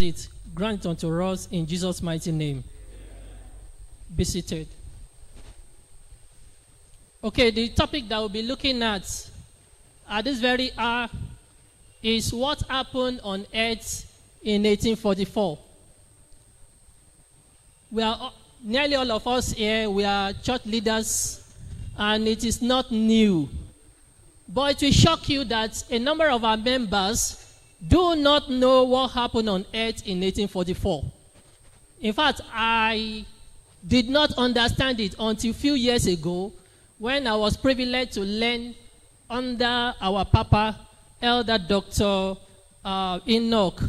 it. Grant unto us in Jesus' mighty name. Be seated. Okay, the topic that we'll be looking at this very hour is what happened on earth in 1844. We are nearly all of us here, we are church leaders, and it is not new. But it will shock you that a number of our members do not know what happened on earth in 1844. In fact, I did not understand it until a few years ago when I was privileged to learn under our Papa, Elder Dr. Enoch.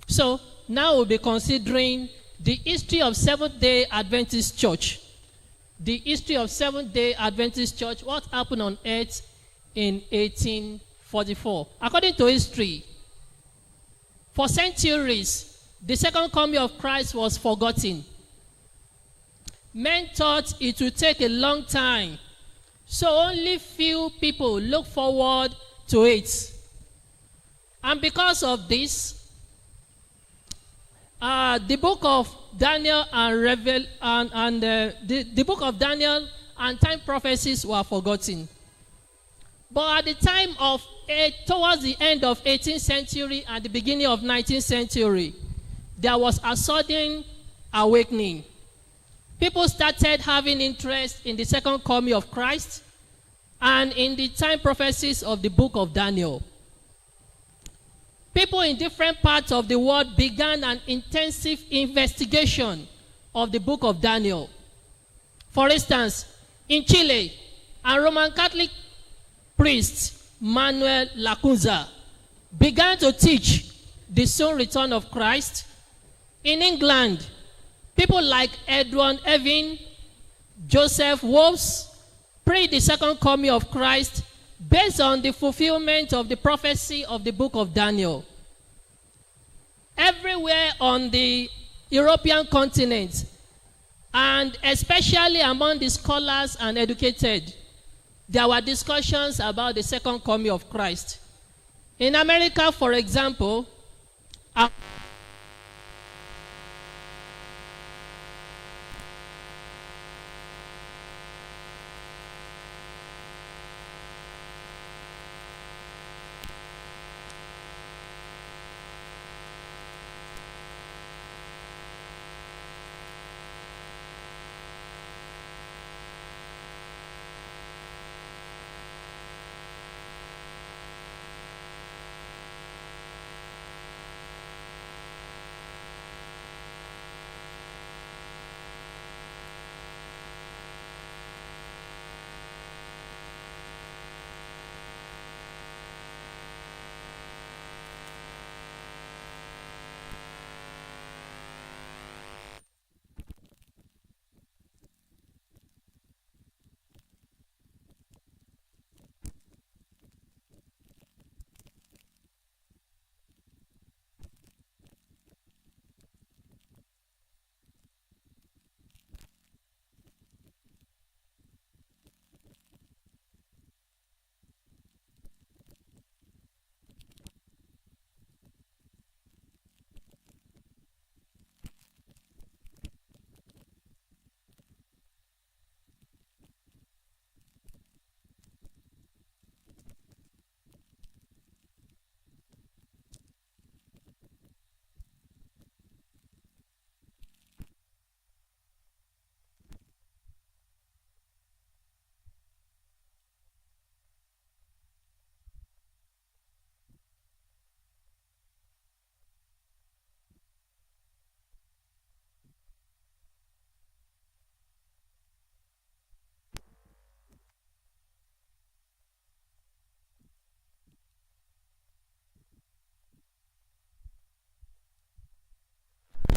So now we'll be considering the history of Seventh-day Adventist Church. The history of Seventh-day Adventist Church, what happened on earth in 1844. According to history, for centuries, the second coming of Christ was forgotten. Men thought it would take a long time, so only few people look forward to it. And because of this, the book of Daniel and the book of Daniel and time prophecies were forgotten. But at the time of towards the end of 18th century and the beginning of 19th century, there was a sudden awakening. People started having interest in the second coming of Christ and in the time prophecies of the book of Daniel. People in different parts of the world began an intensive investigation of the book of Daniel. For instance, in Chile, a Roman Catholic priest, Manuel Lacunza, began to teach the soon return of Christ. In England, people like Edward Evin, Joseph Wolves preached the second coming of Christ based on the fulfillment of the prophecy of the book of Daniel. Everywhere on the European continent, and especially among the scholars and educated, there were discussions about the second coming of Christ. In America, for example,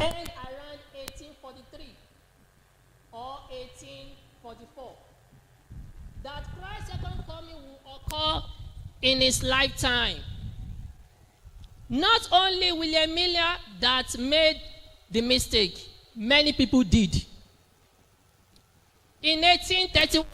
and around 1843 or 1844, that Christ's second coming will occur in his lifetime. Not only William Miller that made the mistake, many people did. In 1831,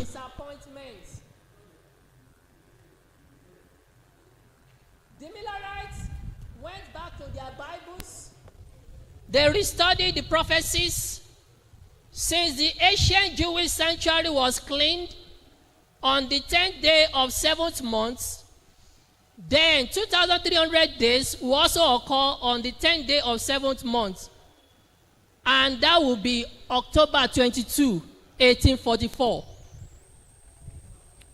disappointment. The Millerites went back to their Bibles. They restudied the prophecies. Since the ancient Jewish sanctuary was cleaned on the 10th day of 7th month, then 2,300 days will also occur on the 10th day of 7th month. And that will be October 22, 1844.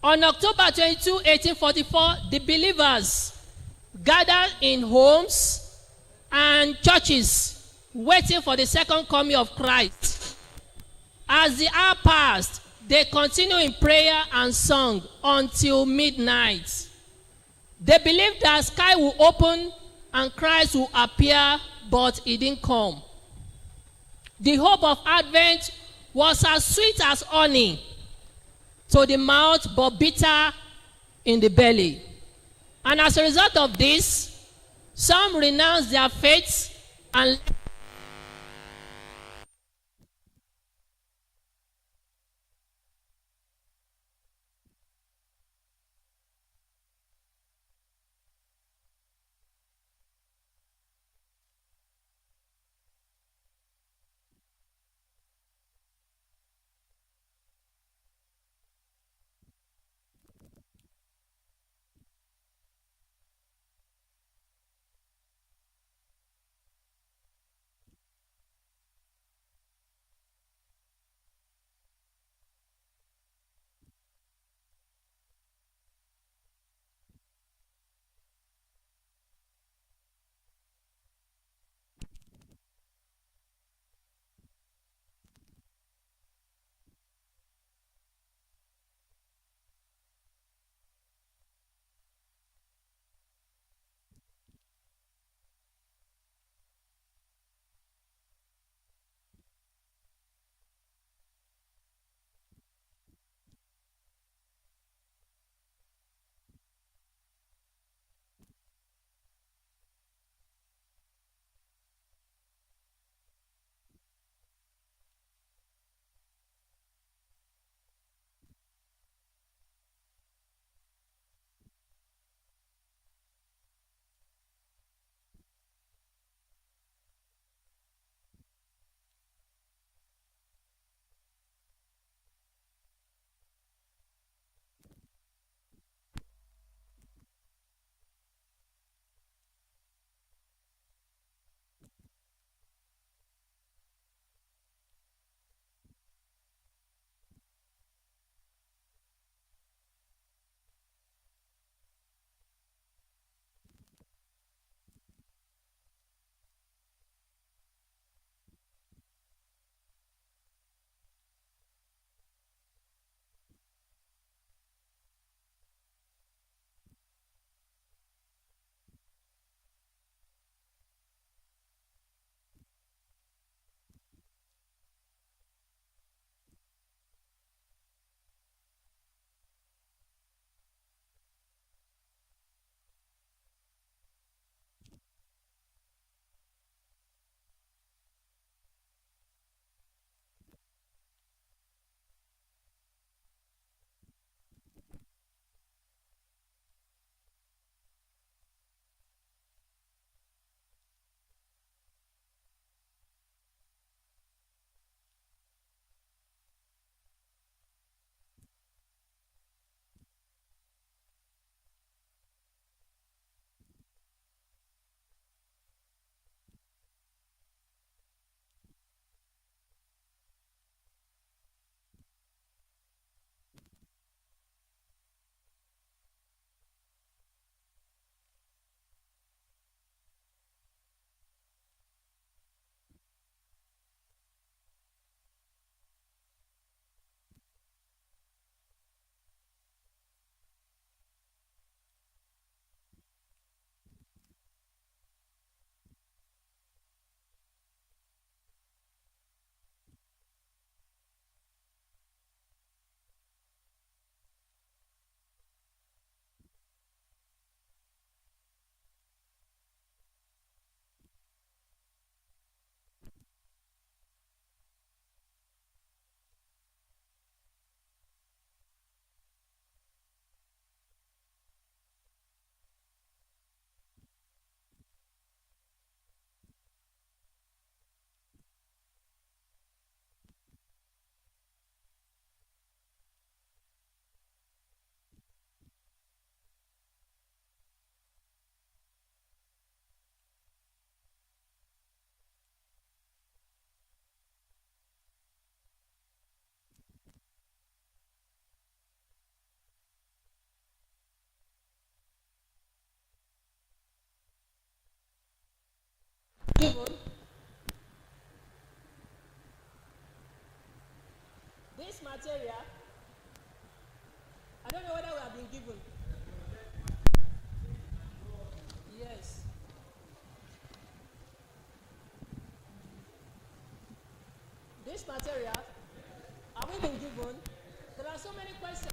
On October 22, 1844, the believers gathered in homes and churches waiting for the second coming of Christ. As the hour passed, they continued in prayer and song until midnight. They believed that sky will open and Christ will appear, but he didn't come. The hope of Advent was as sweet as honey to the mouth, but bitter in the belly. And as a result of this, some renounced their faith and material, I don't know whether we have been given. Yes. This material, have we been given? There are so many questions.